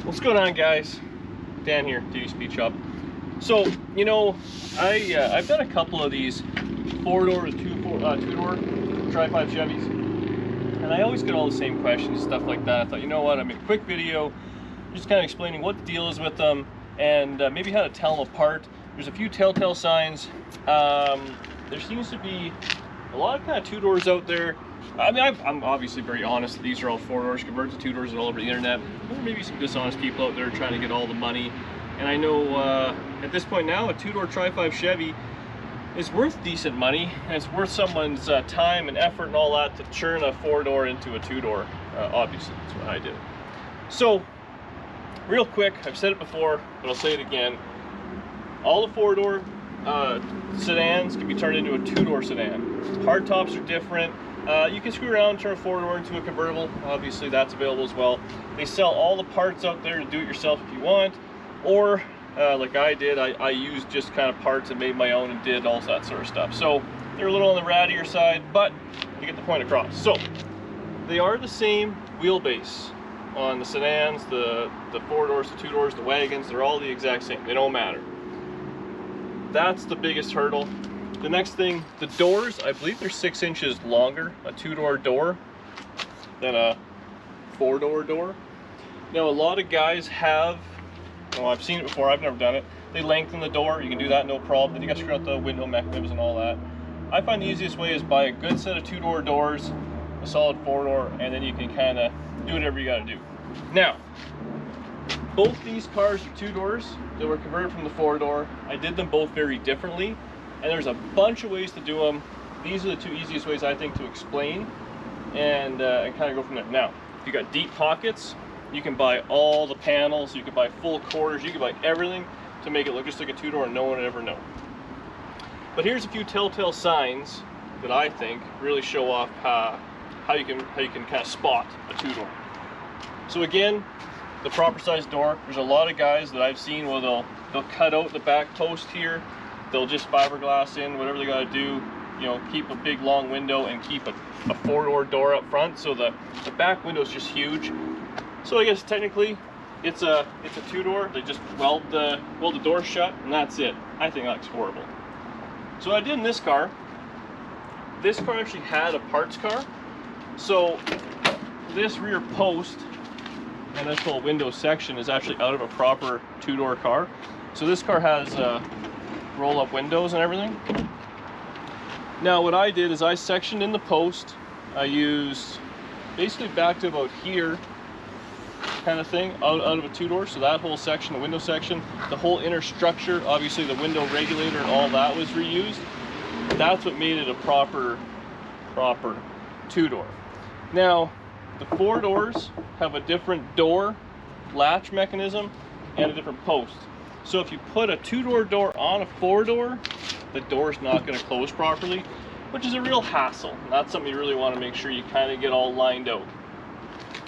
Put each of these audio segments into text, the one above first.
What's going on, guys? Dan here, DD Speed Shop. So, you know, I've done a couple of these 4-door to 2-door Tri-5 Chevys, and I always get all the same questions, stuff like that. I thought, you know what, I made a quick video just kind of explaining what the deal is with them and maybe how to tell them apart. There's a few telltale signs. There seems to be a lot of kind of 2-doors out there. I mean, I'm obviously very honest. These are all 4-doors converted to 2-doors all over the internet. There may be some dishonest people out there trying to get all the money. And I know at this point now, a 2-door Tri-5 Chevy is worth decent money, and it's worth someone's time and effort and all that to churn a 4-door into a 2-door. Obviously, that's what I did. So, real quick, I've said it before, but I'll say it again. All the 4-door sedans can be turned into a 2-door sedan. Hardtops are different. You can screw around and turn a 4-door into a convertible. Obviously, that's available as well. They sell all the parts out there to do it yourself if you want, or like I did, I used just kind of parts and made my own and did all that sort of stuff. So they're a little on the rattier side, but you get the point across. So they are the same wheelbase on the sedans, the 4-doors, the 2-doors, the wagons. They're all the exact same. They don't matter. That's the biggest hurdle. The next thing, the doors, I believe they're 6 inches longer, a 2-door door, than a 4-door door. Now, a lot of guys have, well, I've seen it before, I've never done it. They lengthen the door, you can do that, no problem. Then you got to screw out the window mechanisms and all that. I find the easiest way is buy a good set of 2-door doors, a solid 4-door, and then you can kind of do whatever you got to do. Now, both these cars are 2-doors that were converted from the 4-door. I did them both very differently, and there's a bunch of ways to do them. These are the two easiest ways, I think, to explain and kind of go from there. Now, if you got deep pockets, you can buy all the panels, you can buy full quarters, you can buy everything to make it look just like a 2-door and no one would ever know. But here's a few telltale signs that I think really show off how you can kind of spot a 2-door. So again, the proper size door. There's a lot of guys that I've seen where they'll cut out the back post here. They'll just fiberglass in whatever they got to do, you know, keep a big long window and keep a 4-door door up front. So the back window is just huge. So I guess technically it's a 2-door. They just weld the door shut and that's it. I think that looks horrible. So what I did in this car actually had a parts car. So this rear post and this whole window section is actually out of a proper 2-door car. So this car has roll-up windows and everything. Now what I did is I sectioned in the post. I used basically back to about here kind of thing out of a 2-door. So that whole section, the window section, the whole inner structure, obviously the window regulator and all that was reused. That's what made it a proper 2-door. Now the 4-doors have a different door latch mechanism and a different post. So if you put a 2-door door on a 4-door, the door's not going to close properly, which is a real hassle. And that's something you really want to make sure you kind of get all lined out.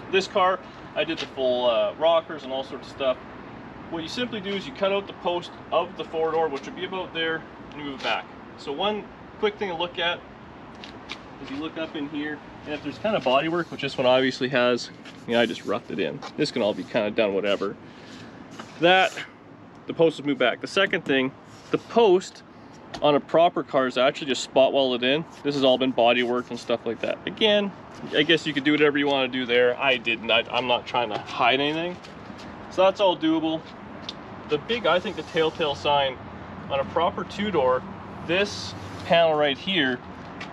This car, I did the full rockers and all sorts of stuff. What you simply do is you cut out the post of the 4-door, which would be about there, and move it back. So one quick thing to look at is you look up in here, and if there's kind of body work, which this one obviously has, you know, I just roughed it in. This can all be kind of done whatever. The post is moved back. The second thing, the post on a proper car is actually just spot welded in. This has all been body work and stuff like that. Again, I guess you could do whatever you want to do there. I didn't. I'm not trying to hide anything. So that's all doable. The big, I think the telltale sign on a proper 2-door, this panel right here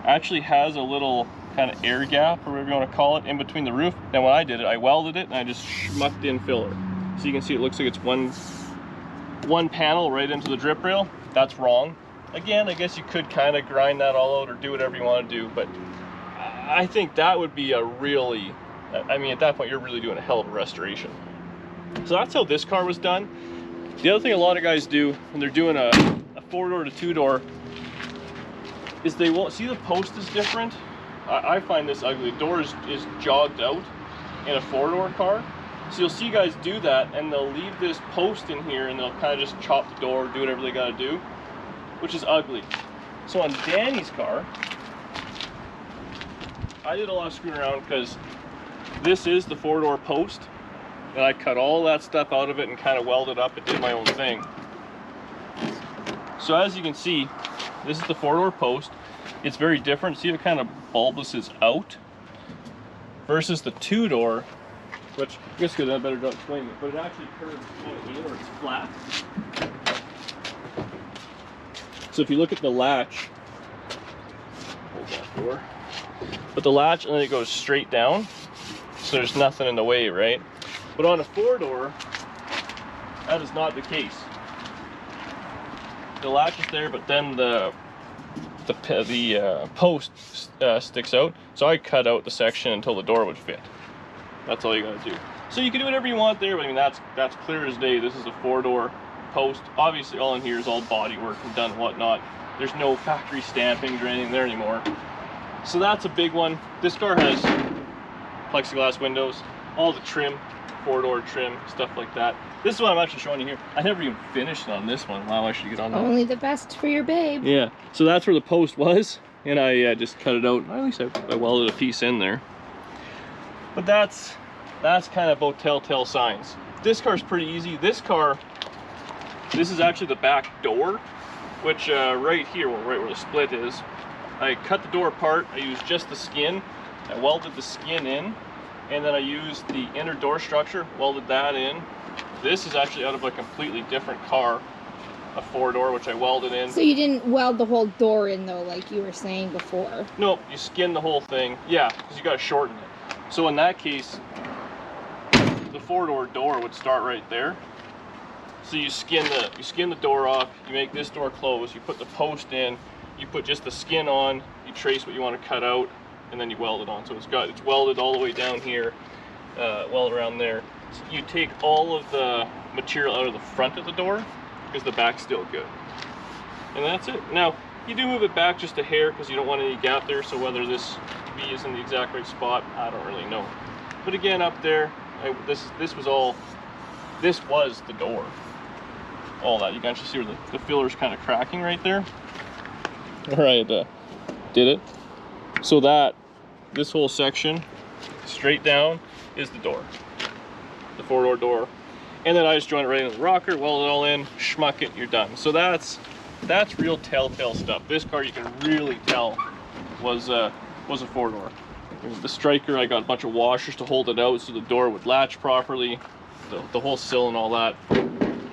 actually has a little kind of air gap, or whatever you want to call it, in between the roof. Now when I did it, I welded it and I just schmucked in filler. So you can see it looks like it's one panel right into the drip rail. That's wrong. Again, I guess you could kind of grind that all out or do whatever you want to do, but I think that would be a really, I mean, at that point you're really doing a hell of a restoration. So that's how this car was done. The other thing a lot of guys do when they're doing a 4-door to 2-door is they won't see the post is different. I find this ugly. The door is jogged out in a 4-door car. So you'll see guys do that and they'll leave this post in here and they'll kind of just chop the door, do whatever they got to do, which is ugly. So on Danny's car, I did a lot of screwing around because this is the 4-door post and I cut all that stuff out of it and kind of welded up and did my own thing. So as you can see, this is the 4-door post. It's very different. See, it kind of bulbouses out versus the 2-door, which I guess could have a better job explaining it, but it actually curves kind of in, or it's flat. So if you look at the latch, hold that door, but the latch, and then it goes straight down, so there's nothing in the way, right? But on a 4-door, that is not the case. The latch is there, but then the post sticks out. So I cut out the section until the door would fit. That's all you gotta do. So you can do whatever you want there, but I mean that's clear as day. This is a 4-door post. Obviously, all in here is all body work and done and whatnot. There's no factory stampings or anything there anymore. So that's a big one. This car has plexiglass windows, all the trim, 4-door trim, stuff like that. This is what I'm actually showing you here. I never even finished on this one. Wow, I should get on that. Only the best for your babe. Yeah, so that's where the post was, and I just cut it out. At least I welded a piece in there. But that's kind of both telltale signs. This car's pretty easy. This car, this is actually the back door, which right here, well, right where the split is, I cut the door apart. I used just the skin. I welded the skin in, and then I used the inner door structure, welded that in. This is actually out of a completely different car, a 4-door, which I welded in. So you didn't weld the whole door in though, like you were saying before? Nope, you skin the whole thing. Yeah, because you got to shorten it. So in that case, the 4-door door would start right there. So you skin the door off, you make this door close, you put the post in, you put just the skin on, you trace what you want to cut out, and then you weld it on. So it's welded all the way down here, weld around there. So you take all of the material out of the front of the door because the back's still good. And that's it. Now, you do move it back just a hair because you don't want any gap there, so whether this V is in the exact right spot, I don't really know. But again, up there, this was the door. All that. You can actually see where the filler's kind of cracking right there. All right, did it. So this whole section, straight down, is the door. The 4-door door. And then I just join it right into the rocker, weld it all in, schmuck it, you're done. So that's real telltale stuff. This car, you can really tell was a 4-door. The striker, I got a bunch of washers to hold it out so the door would latch properly. The whole sill and all that.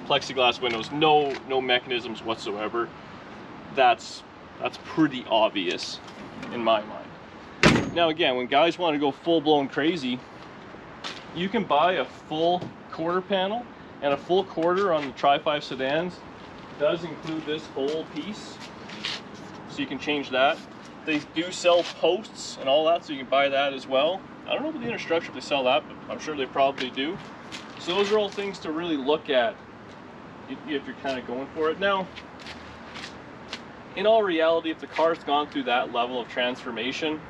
Plexiglass windows, no mechanisms whatsoever. That's pretty obvious in my mind. Now again, when guys want to go full-blown crazy, you can buy a full quarter panel, and a full quarter on the Tri-5 sedans does include this whole piece, so you can change that. They do sell posts and all that, so you can buy that as well. I don't know about the inner structure if they sell that, but I'm sure they probably do. So those are all things to really look at if you're kind of going for it. Now, in all reality, if the car's gone through that level of transformation,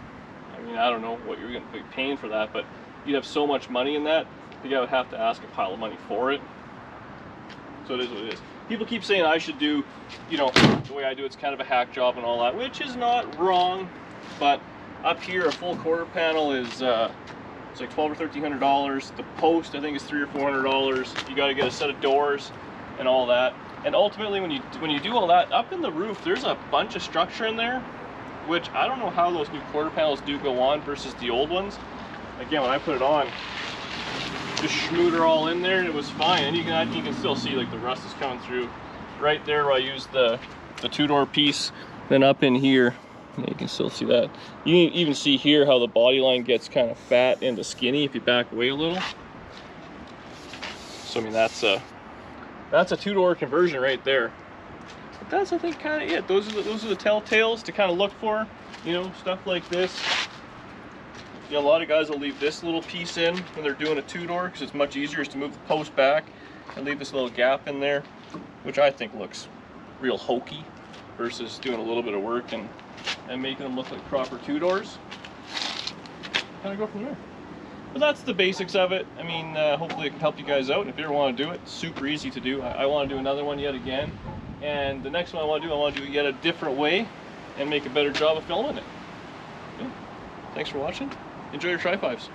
I mean, I don't know what you're going to be paying for that, but you'd have so much money in that, I think I would have to ask a pile of money for it. So it is what it is. People keep saying I should do, you know, the way I do it's kind of a hack job and all that, which is not wrong, but up here a full quarter panel is it's like $1,200 or $1,300. The post I think is $300 or $400. You got to get a set of doors and all that. And ultimately, when you do all that, up in the roof, there's a bunch of structure in there, which I don't know how those new quarter panels do go on versus the old ones. Again, when I put it on, just schmoot her all in there and it was fine. And you can still see like the rust is coming through right there where I used the 2-door piece. Then up in here, you can still see that. You can even see here how the body line gets kind of fat into skinny if you back away a little. So I mean that's a 2-door conversion right there. But that's, I think, kind of it. Those are the telltales to kind of look for. You know, stuff like this. You know, a lot of guys will leave this little piece in when they're doing a 2-door because it's much easier to move the post back and leave this little gap in there, which I think looks real hokey versus doing a little bit of work and making them look like proper 2-doors. Kind of go from there. But that's the basics of it. I mean, hopefully it can help you guys out. If you ever want to do it, it's super easy to do. I want to do another one yet again. And the next one I want to do it yet a different way and make a better job of filming it. Yeah. Thanks for watching. Enjoy your Tri-5s.